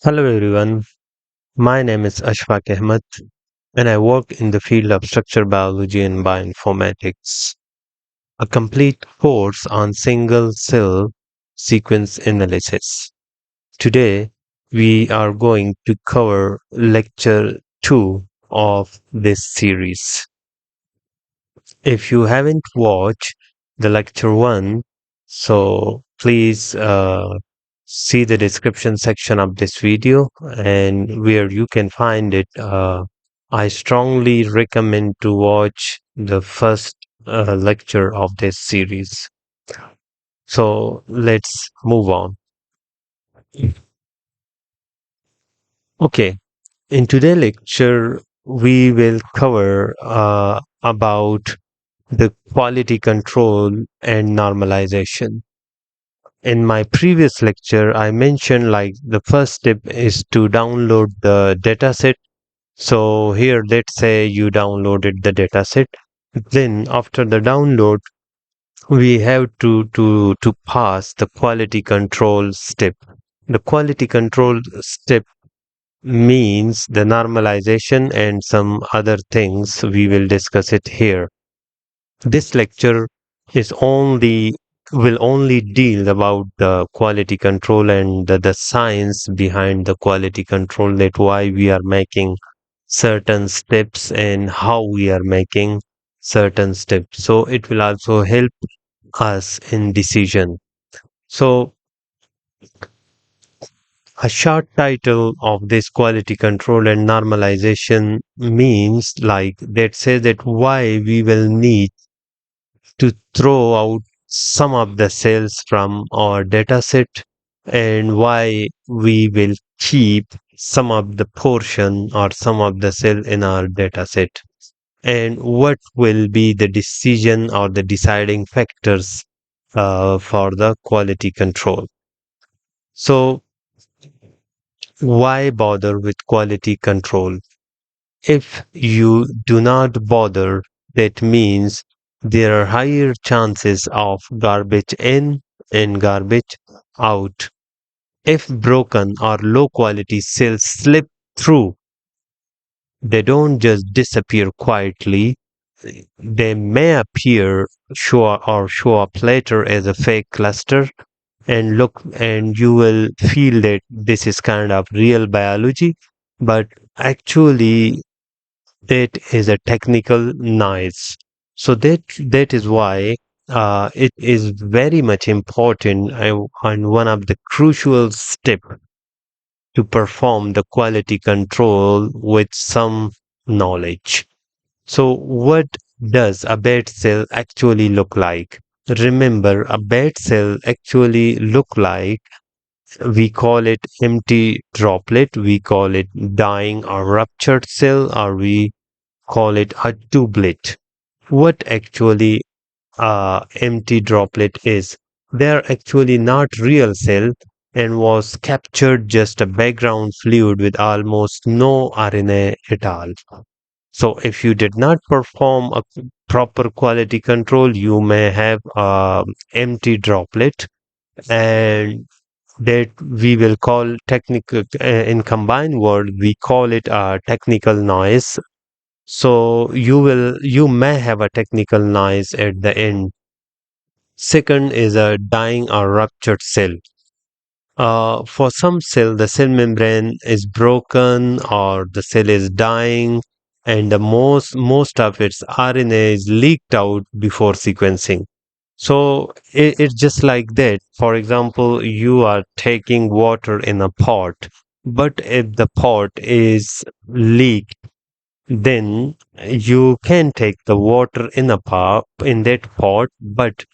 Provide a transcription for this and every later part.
Hello everyone, my name is Ashfaq Ahmed and I work in the field of structural biology and bioinformatics, a complete course on single cell sequence analysis. Today we are going to cover lecture 2 of this series. If you haven't watched the lecture 1, so please see the description section of this video and where you can find it. I strongly recommend to watch the first lecture of this series. So let's move on. Okay, in today's lecture, we will cover about the quality control and normalization. In my previous lecture, I mentioned like the first step is to download the dataset. So here, let's say you downloaded the dataset. Then after the download, we have to pass the quality control step. The quality control step means the normalization and some other things. We will discuss it here. This lecture is only will only deal about the quality control and the science behind the quality control, that why we are making certain steps and how we are making certain steps. So it will also help us in decision. So a short title of this quality control and normalization means like that say that why we will need to throw out some of the cells from our dataset and why we will keep some of the portion or some of the cell in our dataset, and what will be the decision or the deciding factors for the quality control. So why bother with quality control? If you do not bother, that means there are higher chances of garbage in and garbage out. If broken or low quality cells slip through, they don't just disappear quietly. They may appear show up later as a fake cluster and look, and you will feel that this is kind of real biology, but actually it is a technical noise. So that is why it is very much important and one of the crucial step to perform the quality control with some knowledge. So what does a bad cell actually look like? Remember, a bad cell actually look like, we call it empty droplet, we call it dying or ruptured cell, or we call it a doublet. What actually empty droplet is? They are actually not real cell and was captured just a background fluid with almost no RNA at all. So if you did not perform a proper quality control, you may have empty droplet, and that we will call technical, in combined word we call it a technical noise. So you may have a technical noise at the end. Second is a dying or ruptured cell. For some cell, the cell membrane is broken or the cell is dying, and the most of its RNA is leaked out before sequencing. So it's just like that. For example, you are taking water in a pot, but if the pot is leaked, then you can take the water in a pot in that pot, but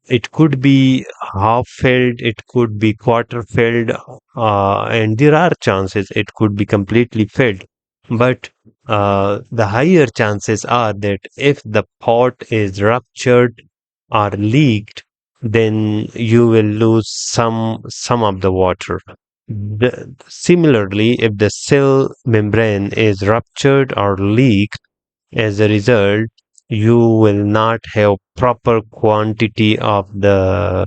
it could be half filled, it could be quarter filled, and there are chances it could be completely filled. But the higher chances are that if the pot is ruptured or leaked, then you will lose some of the water. Similarly, if the cell membrane is ruptured or leaked, as a result, you will not have proper quantity of the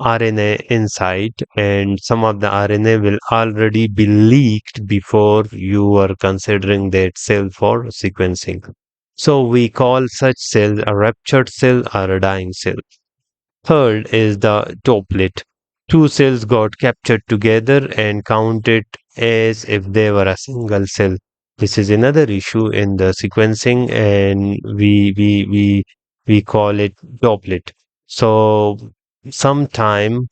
RNA inside, and some of the RNA will already be leaked before you are considering that cell for sequencing. So we call such cell a ruptured cell or a dying cell. Third is the doplet. Two cells got captured together and counted as if they were a single cell. This is another issue in the sequencing, and we call it doplet. So sometime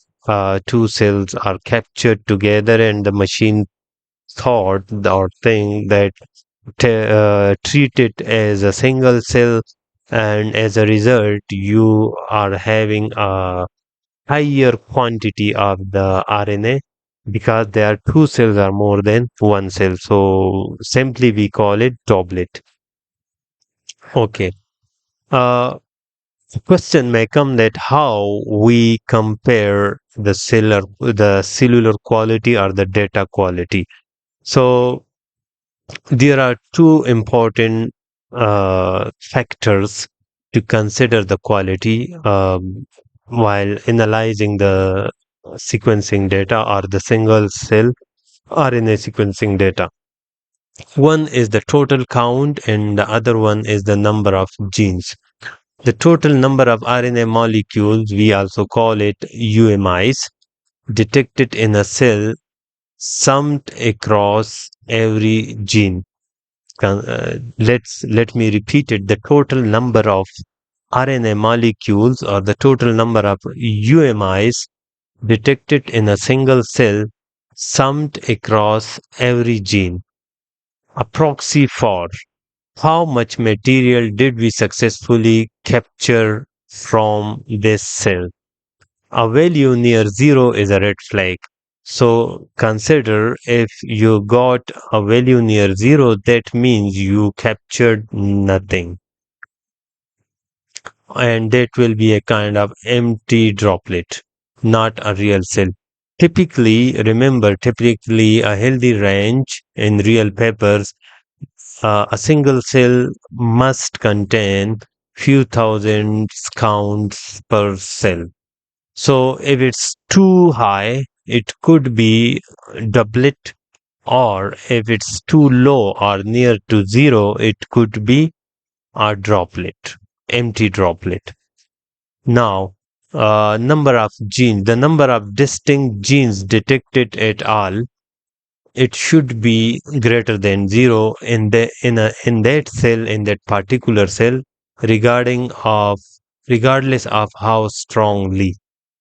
two cells are captured together, and the machine thought or think that treat it as a single cell, and as a result you are having a higher quantity of the RNA because there are two cells or more than one cell. So simply we call it doublet. Okay. Uh, question may come that how we compare the cellular quality or the data quality. So there are two important factors to consider the quality while analyzing the sequencing data or the single cell RNA sequencing data. One is the total count, and the other one is the number of genes. The total number of RNA molecules, we also call it UMIs, detected in a cell summed across every gene. Let me repeat it. The total number of RNA molecules or the total number of UMIs detected in a single cell summed across every gene. A proxy for how much material did we successfully capture from this cell. A value near zero is a red flag. So consider if you got a value near zero, that means you captured nothing. And that will be a kind of empty droplet, not a real cell. Typically, a healthy range in real peppers, a single cell must contain few thousand counts per cell. So if it's too high, it could be doublet, or if it's too low or near to zero, it could be a droplet, empty droplet. Now, the number of distinct genes detected at all, it should be greater than zero in that cell, in that particular cell, regardless of how strongly.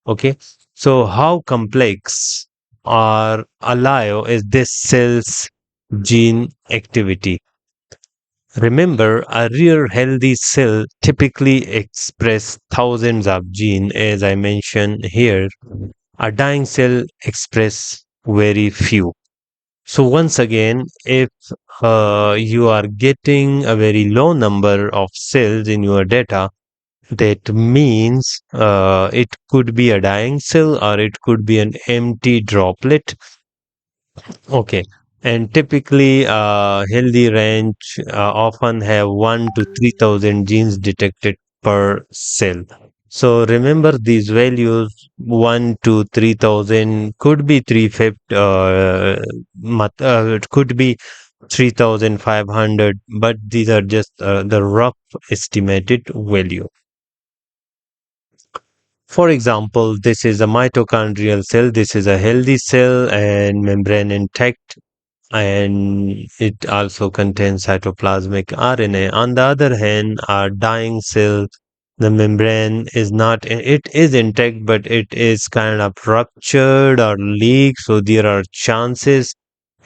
Okay, so how complex or alive is this cell's gene activity? Remember, a real healthy cell typically express thousands of genes, as I mentioned here. A dying cell express very few. So once again, if you are getting a very low number of cells in your data, that means it could be a dying cell or it could be an empty droplet. Okay. And typically, healthy range often have 1 to 3,000 genes detected per cell. So remember these values 1 to 3,000 could be 350, it could be 3,500, but these are just the rough estimated value. For example, this is a mitochondrial cell. This is a healthy cell and membrane intact, and it also contains cytoplasmic RNA. On the other hand, a dying cell, the membrane is not, it is intact, but it is kind of ruptured or leaked. So there are chances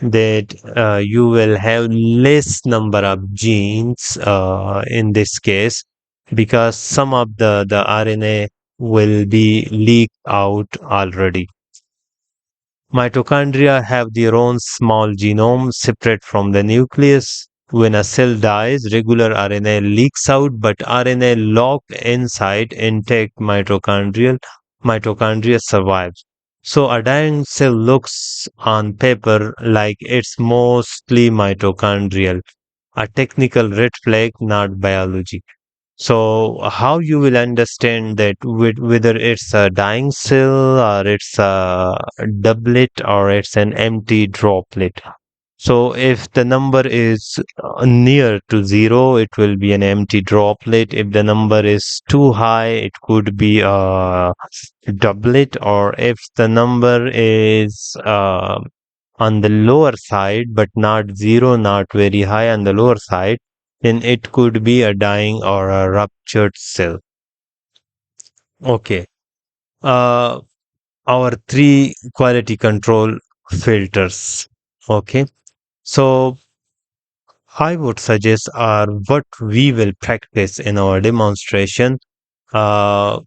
that you will have less number of genes in this case because some of the RNA will be leaked out already. Mitochondria have their own small genome separate from the nucleus. When a cell dies, regular RNA leaks out, but RNA locked inside intact mitochondria survives. So a dying cell looks on paper like it's mostly mitochondrial, a technical red flag, not biology. So how you will understand that whether it's a dying cell or it's a doublet or it's an empty droplet. So if the number is near to zero, it will be an empty droplet. If the number is too high, it could be a doublet. Or if the number is on the lower side, but not zero, not very high on the lower side, then it could be a dying or a ruptured cell. Okay. Uh, our three quality control filters. Okay. So I would suggest are what we will practice in our demonstration. Uh,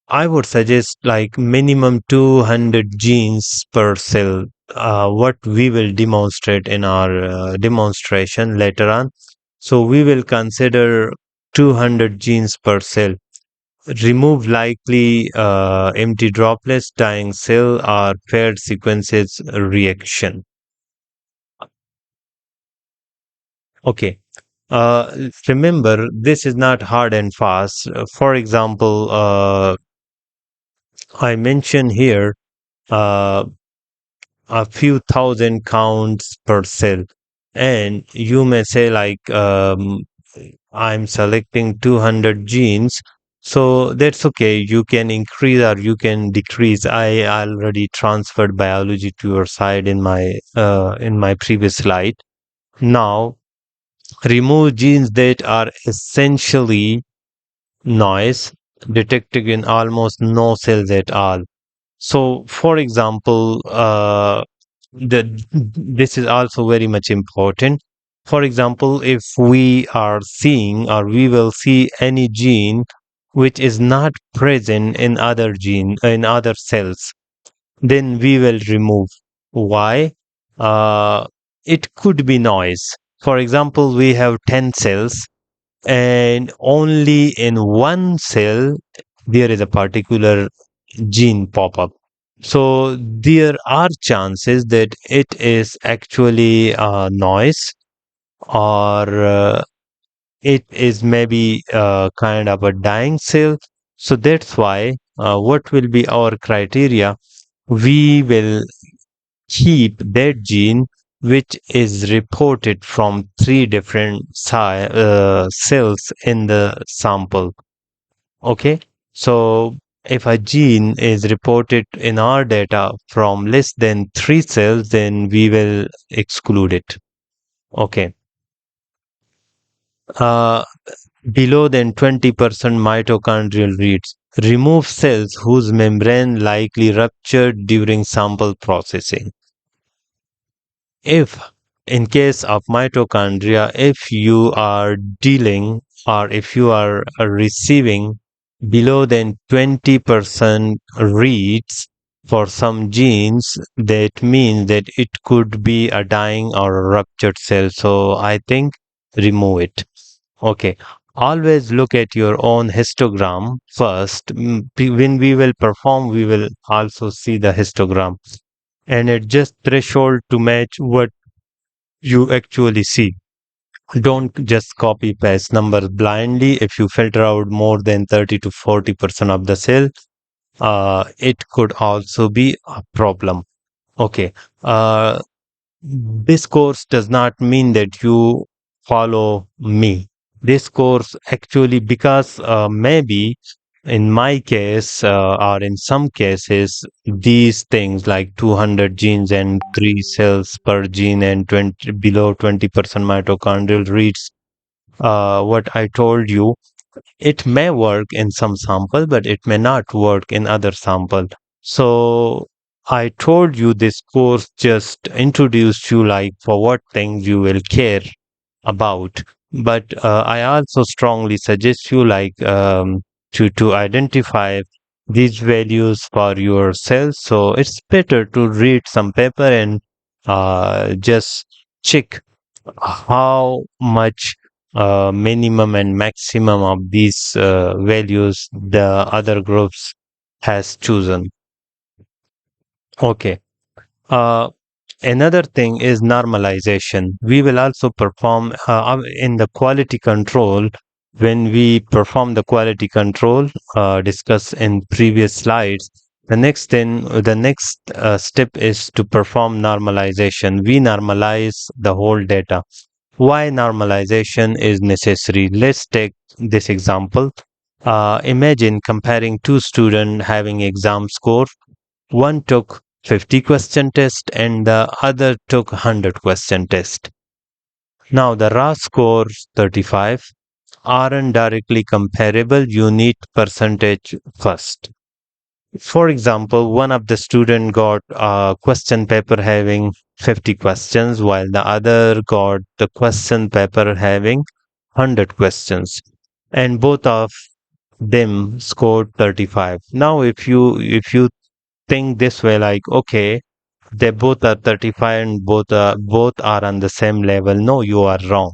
I would suggest like minimum 200 genes per cell. What we will demonstrate in our demonstration later on. So we will consider 200 genes per cell. Remove likely empty droplets, dying cell, or paired sequences reaction. Okay. Remember, this is not hard and fast. For example, I mention here uh, a few thousand counts per cell, and you may say like I'm selecting 200 genes, so that's okay. You can increase or you can decrease. I already transferred biology to your side in my previous slide. Now remove genes that are essentially noise, detected in almost no cells at all. So, for example, this is also very much important. For example, if we are seeing or we will see any gene which is not present in other cells, then we will remove. Why? Uh, it could be noise. For example, we have 10 cells and only in one cell there is a particular gene pop up. So there are chances that it is actually a noise or it is maybe kind of a dying cell. So that's why what will be our criteria? We will keep that gene which is reported from three different cells in the sample. Okay, so if a gene is reported in our data from less than three cells, then we will exclude it. Okay, uh, below than 20% mitochondrial reads. Remove cells whose membrane likely ruptured during sample processing. If in case of mitochondria, if you are dealing or if you are receiving below than 20% reads for some genes, that means that it could be a dying or a ruptured cell. So I think remove it. Okay. Always look at your own histogram first. When we will perform, we will also see the histogram and adjust threshold to match what you actually see. Don't just copy paste numbers blindly. If you filter out more than 30 to 40% of the cell, it could also be a problem. Okay. This course does not mean that you follow me. This course actually, because maybe in my case or in some cases, these things like 200 genes and three cells per gene and 20 below 20% mitochondrial reads what I told you, it may work in some sample, but it may not work in other sample. So I told you this course just introduced you like for what things you will care about. But I also strongly suggest you like to identify these values for yourself. So it's better to read some paper and just check how much minimum and maximum of these values the other groups has chosen. Okay. Uh, Another thing is normalization. We will also perform in the quality control. When we perform the quality control discussed in previous slides, the next step is to perform normalization. We normalize the whole data. Why normalization is necessary? Let's take this example. Imagine comparing two students having exam score. One took 50 question test and the other took 100 question test. Now the raw score 35 aren't directly comparable. You need percentage first. For example, one of the student got a question paper having 50 questions while the other got the question paper having 100 questions, and both of them scored 35. Now if you think this way, like, okay, they both are 35 and both are on the same level. No, you are wrong.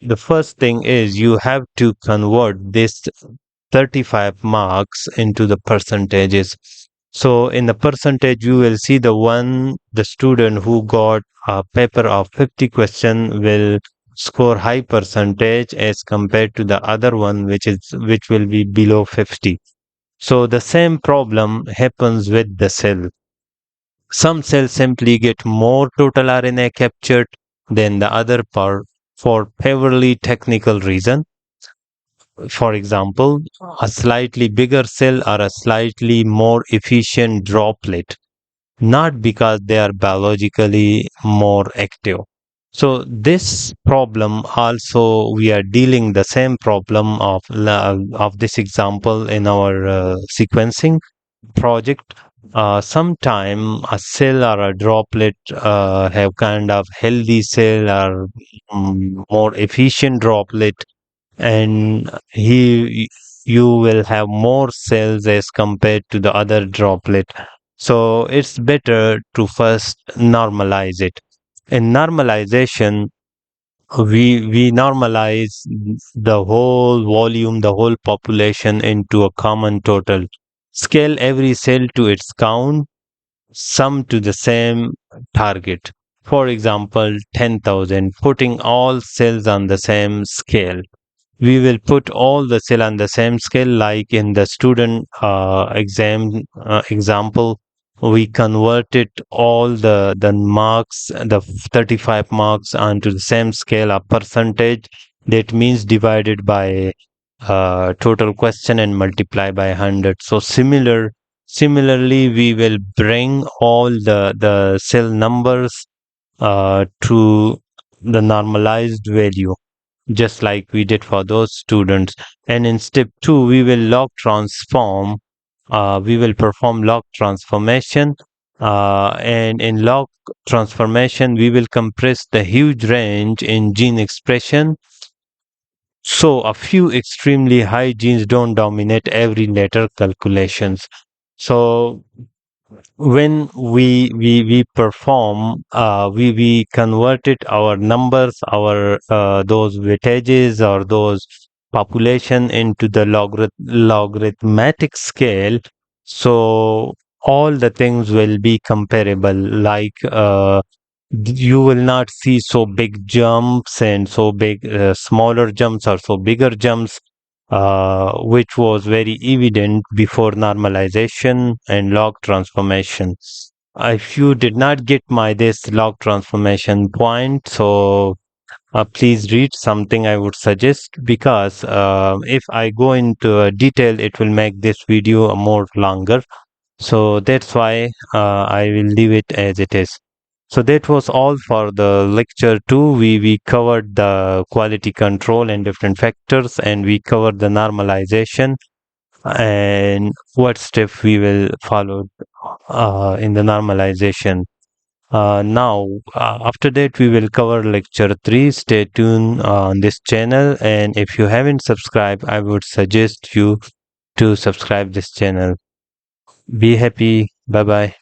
The first thing is you have to convert this 35 marks into the percentages. So in the percentage, you will see the student who got a paper of 50 question will score high percentage as compared to the other one, which will be below 50. So the same problem happens with the cell. Some cells simply get more total RNA captured than the other part for purely technical reason. For example, a slightly bigger cell or a slightly more efficient droplet, not because they are biologically more active. So this problem also we are dealing the same problem of this example in our sequencing project. Sometime a cell or a droplet have kind of healthy cell or more efficient droplet, and he you will have more cells as compared to the other droplet. So it's better to first normalize it. In normalization, we normalize the whole volume, the whole population into a common total. Scale every cell to its count, sum to the same target. For example, 10,000, putting all cells on the same scale. We will put all the cell on the same scale, like in the student example. We converted all the marks, the 35 marks, onto the same scale of percentage. That means divided by total question and multiply by 100. So similarly we will bring all the cell numbers to the normalized value, just like we did for those students. And in step 2, we will perform log transformation. And in log transformation, we will compress the huge range in gene expression. So a few extremely high genes don't dominate every later calculations. So when we perform we converted our numbers, our those weightages or those population into the logarithmic scale. So all the things will be comparable, like you will not see so big jumps and so big smaller jumps or so bigger jumps, which was very evident before normalization and log transformation. If you did not get my this log transformation point, so please read something I would suggest, because if I go into detail, it will make this video more longer. So that's why I will leave it as it is. So that was all for the lecture 2. We covered the quality control and different factors, and we covered the normalization and what step we will follow in the normalization. Now, after that, we will cover lecture 3. Stay tuned on this channel, and if you haven't subscribed, I would suggest you to subscribe this channel. Be happy. Bye bye.